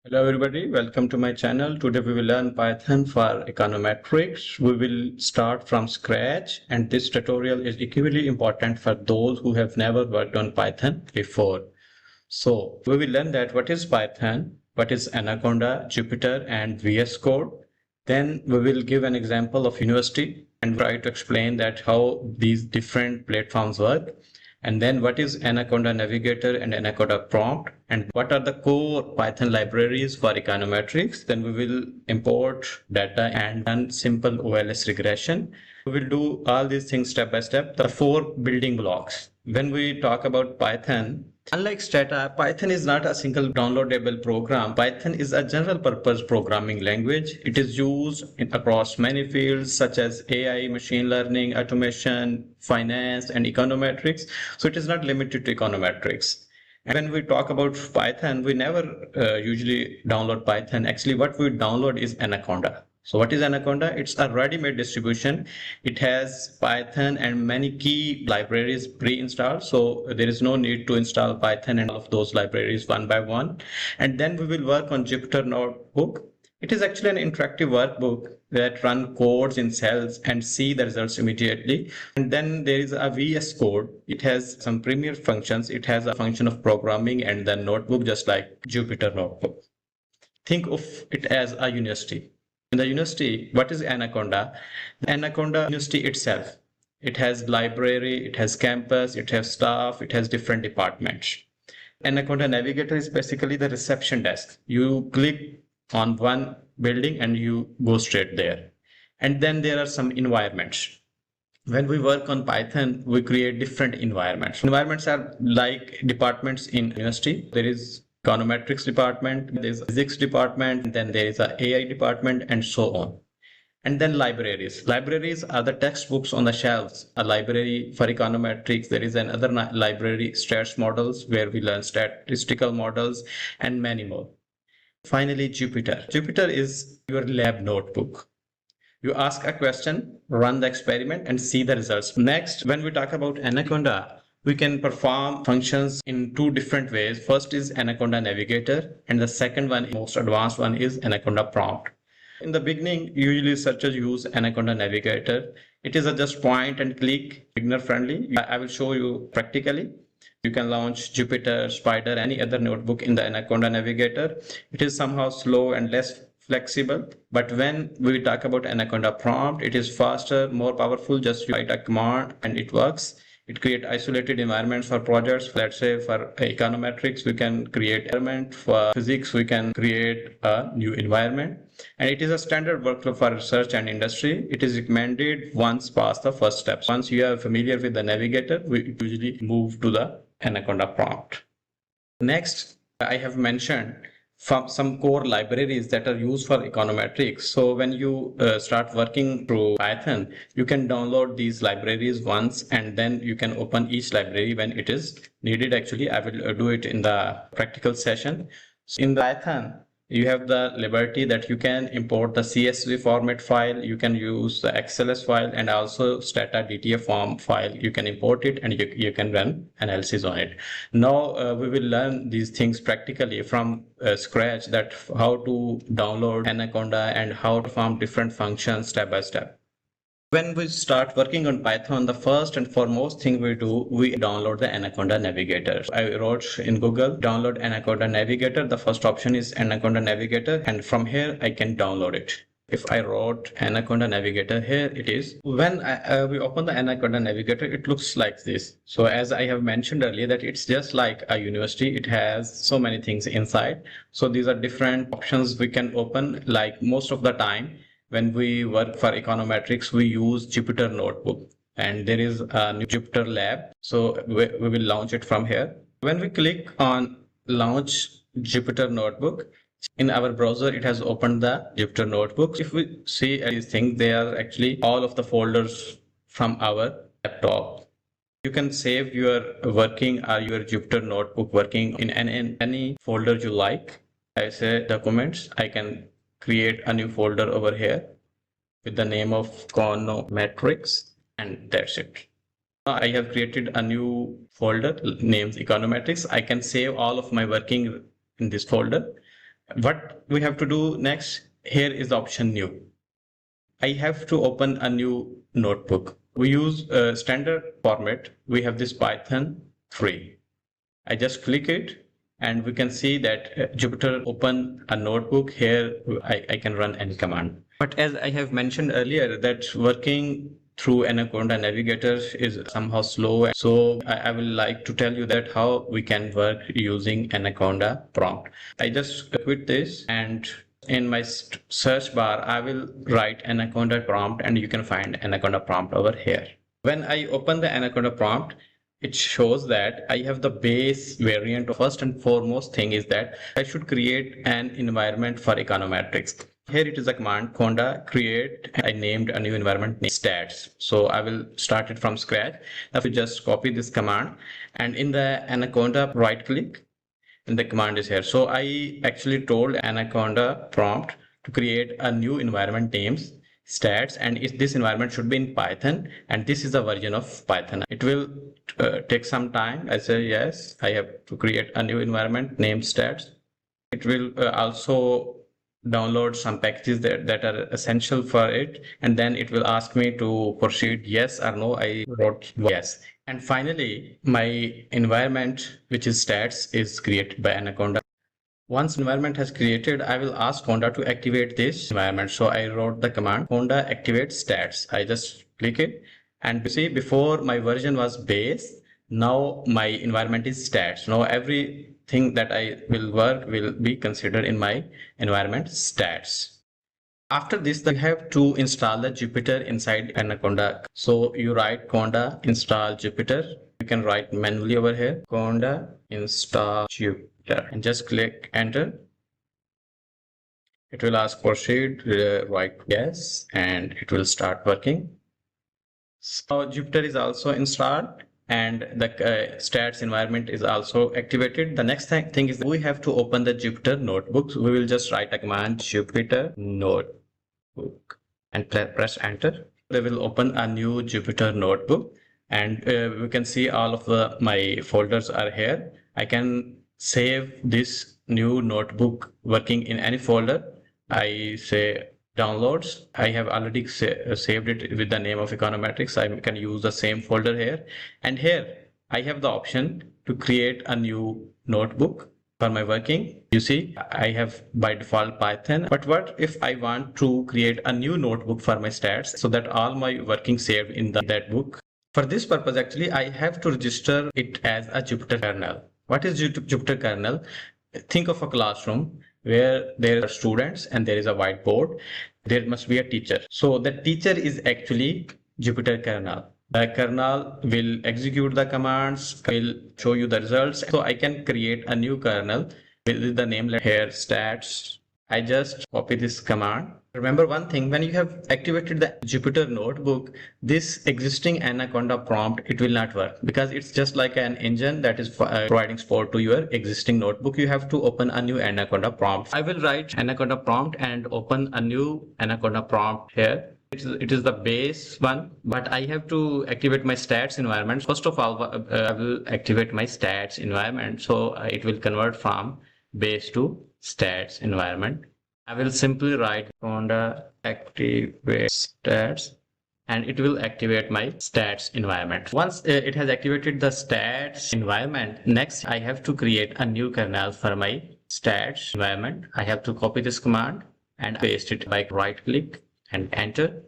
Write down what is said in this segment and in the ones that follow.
Hello everybody, welcome to my channel. Today we will learn Python for econometrics. We will start from scratch, and this tutorial is equally important for those who have never worked on Python before. So we will learn that what is Python, what is Anaconda, Jupyter and VS Code. Then we will give an example of university and try to explain that how these different platforms work. And then what is Anaconda Navigator and Anaconda Prompt, and what are the core Python libraries for econometrics. Then we will import data and run simple OLS regression. We will do all these things step by step, the four building blocks. When we talk about Python, unlike Stata, Python is not a single downloadable program. Python is a general purpose programming language. It is used across many fields such as AI, machine learning, automation, finance, and econometrics. So it is not limited to econometrics. And when we talk about Python, we never usually download Python. Actually, what we download is Anaconda. So what is Anaconda? It's a ready-made distribution. It has Python and many key libraries pre-installed. So there is no need to install Python and all of those libraries one by one. And then we will work on Jupyter Notebook. It is actually an interactive workbook that run codes in cells and see the results immediately. And then there is a VS Code. It has some premier functions. It has a function of programming and then notebook, just like Jupyter Notebook. Think of it as a university. In the university, what is Anaconda? The Anaconda University itself. It has library, it has campus, it has staff, it has different departments. Anaconda Navigator is basically the reception desk. You click on one building and you go straight there. And then there are some environments. When we work on Python, we create different environments. Environments are like departments in university. There is econometrics department, there's a physics department, and then there is a AI department, and so on. And then libraries. Libraries are the textbooks on the shelves. A library for econometrics, there is another library, stats models, where we learn statistical models and many more. Finally, Jupyter. Jupyter is your lab notebook. You ask a question, run the experiment, and see the results. Next, when we talk about Anaconda, we can perform functions in two different ways. First is Anaconda Navigator, and the second one, most advanced one, is Anaconda Prompt. In the beginning, usually searchers use Anaconda Navigator. It is a just point and click, beginner friendly. I will show you practically. You can launch Jupyter, Spider, any other notebook in the Anaconda Navigator. It is somehow slow and less flexible, but when we talk about Anaconda Prompt, it is faster, more powerful. Just write a command and it works. It creates isolated environments for projects. Let's say for econometrics, we can create environment. For physics, we can create a new environment. And it is a standard workflow for research and industry. It is recommended once past the first steps. Once you are familiar with the navigator, we usually move to the Anaconda Prompt. Next, I have mentioned some core libraries that are used for econometrics. So when you start working through Python, you can download these libraries once, and then you can open each library when it is needed. Actually, I will do it in the practical session. So in the Python, you have the liberty that you can import the CSV format file, you can use the XLS file, and also Stata DTF form file. You can import it and you can run analysis on it. Now we will learn these things practically from scratch, that how to download Anaconda and how to perform different functions step by step. When we start working on Python, the first and foremost thing we do, we download the Anaconda Navigator. I wrote in Google, download Anaconda Navigator. The first option is Anaconda Navigator, and from here I can download it. If I wrote Anaconda Navigator, here it is. When we open the Anaconda Navigator, it looks like this. So as I have mentioned earlier, that it's just like a university. It has so many things inside. So these are different options we can open. Like most of the time, when we work for econometrics, we use Jupyter Notebook, and there is a new Jupyter Lab. So we will launch it from here. When we click on launch Jupyter Notebook, in our browser, it has opened the Jupyter Notebook. If we see these things, they are actually all of the folders from our laptop. You can save your working or your Jupyter Notebook working in any folder you like. I say documents, I can create a new folder over here with the name of Econometrics, and that's it. Now I have created a new folder named Econometrics. I can save all of my working in this folder. What we have to do next, here is the option new. I have to open a new notebook. We use a standard format. We have this Python 3. I just click it and we can see that Jupyter open a notebook. Here I can run any command. But as I have mentioned earlier, that working through Anaconda Navigator is somehow slow. So I will like to tell you that how we can work using Anaconda Prompt. I just quit this and in my search bar, I will write Anaconda Prompt and you can find Anaconda Prompt over here. When I open the Anaconda Prompt, it shows that I have the base variant. First and foremost thing is that I should create an environment for econometrics. Here it is a command Conda create. I named a new environment named stats. So I will start it from scratch. Now we just copy this command and in the Anaconda right click and the command is here. So I actually told Anaconda Prompt to create a new environment names stats and this environment should be in Python and this is a version of Python. It will take some time. I say yes, I have to create a new environment named stats. It will also download some packages that are essential for it and then it will ask me to proceed yes or no. I wrote yes. And finally, my environment, which is stats, is created by Anaconda. Once environment has created, I will ask Conda to activate this environment. So I wrote the command Conda activate stats. I just click it and you see before my version was base. Now my environment is stats. Now everything that I will work will be considered in my environment stats. After this, you have to install the Jupyter inside Anaconda. So you write Conda install Jupyter. You can write manually over here. Conda install Jupyter and just click enter. It will ask proceed, write yes, and it will start working. So Jupyter is also installed and the stats environment is also activated. The next thing is we have to open the Jupyter Notebook. We will just write a command Jupyter Notebook and press enter. They will open a new Jupyter Notebook and we can see all of my folders are here. I can save this new notebook working in any folder. I say downloads. I have already saved it with the name of Econometrics. I can use the same folder here. And here I have the option to create a new notebook for my working. You see, I have by default Python. But what if I want to create a new notebook for my stats so that all my working saved in that book? For this purpose, actually, I have to register it as a Jupyter kernel. What is Jupyter kernel? Think of a classroom where there are students and there is a whiteboard. There must be a teacher. So the teacher is actually Jupyter kernel. The kernel will execute the commands, will show you the results. So I can create a new kernel with the name here stats. I just copy this command. Remember one thing, when you have activated the Jupyter Notebook, this existing Anaconda prompt, it will not work because it's just like an engine that is providing support to your existing notebook. You have to open a new Anaconda prompt. I will write Anaconda prompt and open a new Anaconda prompt here. It is the base one, but I have to activate my stats environment. First of all, I will activate my stats environment. So it will convert from base to stats environment. I will simply write Conda activate stats and it will activate my stats environment. Once it has activated the stats environment, next I have to create a new kernel for my stats environment. I have to copy this command and paste it by right click and enter.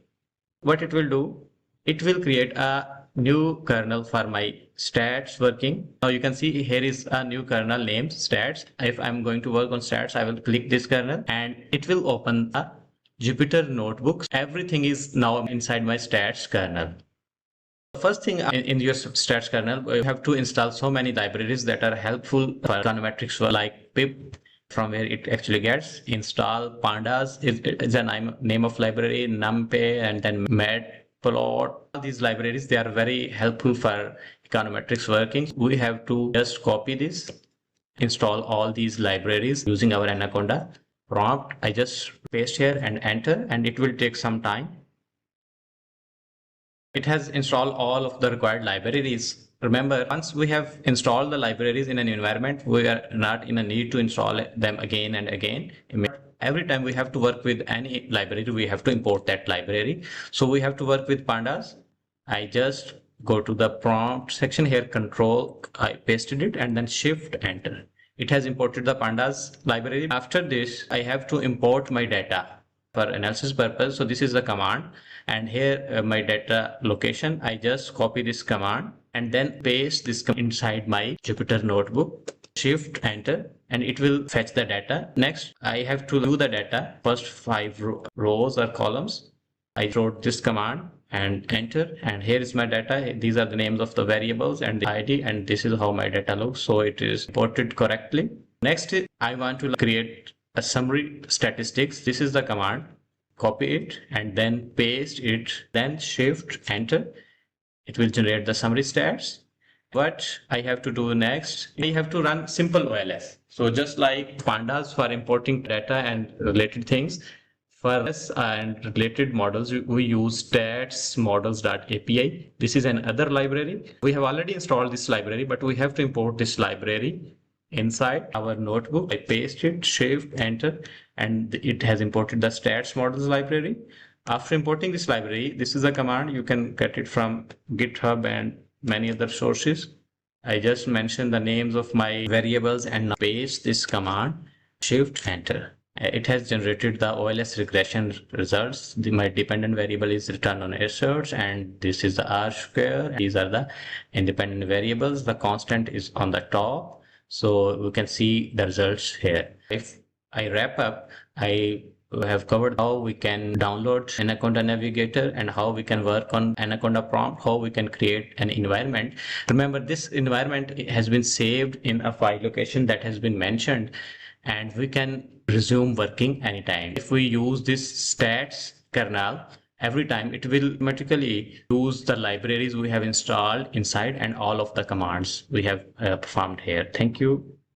What it will do, it will create a new kernel for my stats working. Now you can see here is a new kernel named stats. If I'm going to work on stats, I will click this kernel and it will open a Jupyter Notebook. Everything is now inside my stats kernel. The first thing in your stats kernel, you have to install so many libraries that are helpful for econometrics like pip, from where it actually gets install pandas is a name of library, numpy, and then matplot. All these libraries, they are very helpful for econometrics working. We have to just copy this, install all these libraries using our Anaconda prompt. I just paste here and enter, and it will take some time. It has installed all of the required libraries. Remember, once we have installed the libraries in an environment, we are not in a need to install them again and again. Every time we have to work with any library, we have to import that library. So we have to work with pandas. I just go to the prompt section here, control, I pasted it and then shift enter. It has imported the pandas library. After this, I have to import my data for analysis purpose. So this is the command, and here my data location. I just copy this command and then paste this inside my Jupyter Notebook. Shift enter and it will fetch the data. Next, I have to view the data, first 5 rows or columns. I wrote this command and enter, and here is my data. These are the names of the variables and the ID, and this is how my data looks. So it is imported correctly. Next, I want to create a summary statistics. This is the command. Copy it and then paste it, then shift enter. It will generate the summary stats. What I have to do next, I have to run simple OLS. So just like pandas for importing data and related things, for this and related models, we use stats models.api. This is another library. We have already installed this library, but we have to import this library inside our notebook. I paste it, shift enter, and it has imported the stats models library. After importing this library, this is a command. You can get it from GitHub and many other sources. I just mentioned the names of my variables and paste this command, shift enter. It has generated the OLS regression results. My dependent variable is return on assets, and this is the R square. These are the independent variables. The constant is on the top. So we can see the results here. If I wrap up, I have covered how we can download Anaconda Navigator and how we can work on Anaconda Prompt, how we can create an environment. Remember, this environment has been saved in a file location that has been mentioned, and we can resume working anytime. If we use this stats kernel, every time it will automatically use the libraries we have installed inside and all of the commands we have performed here. Thank you.